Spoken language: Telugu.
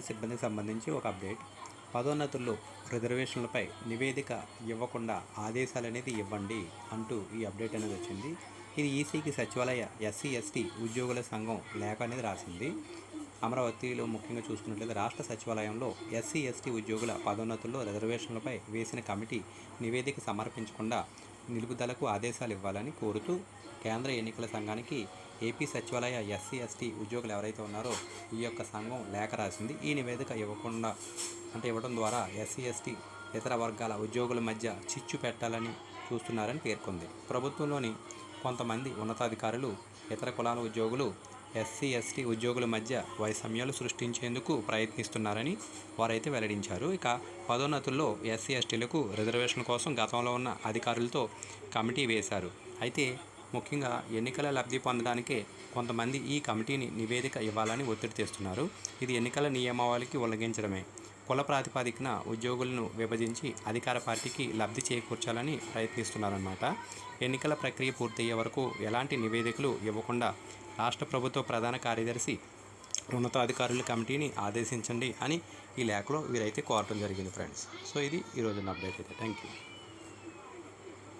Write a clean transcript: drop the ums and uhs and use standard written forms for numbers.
సిబ్బందికి సంబంధించి ఒక అప్డేట్. పదోన్నతుల్లో రిజర్వేషన్లపై నివేదిక ఇవ్వకుండా ఆదేశాలనేది ఇవ్వండి అంటూ ఈ అప్డేట్ అనేది వచ్చింది. ఇది ఈసీకి సచివాలయ ఎస్సీ ఎస్టీ ఉద్యోగుల సంఘం లేఖ అనేది రాసింది. అమరావతిలో ముఖ్యంగా చూసుకున్నట్లయితే రాష్ట్ర సచివాలయంలో ఎస్సీ ఎస్టీ ఉద్యోగుల పదోన్నతుల్లో రిజర్వేషన్లపై వేసిన కమిటీ నివేదిక సమర్పించకుండా నిలుపుదలకు ఆదేశాలు ఇవ్వాలని కోరుతూ కేంద్ర ఎన్నికల సంఘానికి ఏపీ సచివాలయ ఎస్సీ ఎస్టీ ఉద్యోగులు ఎవరైతే ఉన్నారో ఈ యొక్క సంఘం లేఖ రాసింది. ఈ నివేదిక ఇవ్వడం ద్వారా ఎస్సీ ఎస్టీ ఇతర వర్గాల ఉద్యోగుల మధ్య చిచ్చు పెట్టాలని చూస్తున్నారని పేర్కొంది. ప్రభుత్వంలోని కొంతమంది ఉన్నతాధికారులు ఇతర కులాల ఉద్యోగులు ఎస్సీ ఎస్టీ ఉద్యోగుల మధ్య వైషమ్యాలు సృష్టించేందుకు ప్రయత్నిస్తున్నారని వారైతే వెల్లడించారు. ఇక పదోన్నతుల్లో ఎస్సీ ఎస్టీలకు రిజర్వేషన్ కోసం గతంలో ఉన్న అధికారులతో కమిటీ వేశారు. అయితే ముఖ్యంగా ఎన్నికల లబ్ధి పొందడానికే కొంతమంది ఈ కమిటీని నివేదిక ఇవ్వాలని ఒత్తిడి తెస్తున్నారు. ఇది ఎన్నికల నియమావళికి ఉల్లంఘించడమే. కుల ప్రాతిపదికన ఉద్యోగులను విభజించి అధికార పార్టీకి లబ్ధి చేకూర్చాలని ప్రయత్నిస్తున్నారన్నమాట. ఎన్నికల ప్రక్రియ పూర్తయ్యే వరకు ఎలాంటి నివేదికలు ఇవ్వకుండా రాష్ట్ర ప్రభుత్వ ప్రధాన కార్యదర్శి ఉన్నతాధికారుల కమిటీని ఆదేశించండి అని ఈ లేఖలో వీరైతే కోరటం జరిగింది ఫ్రెండ్స్. సో ఇది ఈరోజు అప్డేట్ అయితే. Thank you.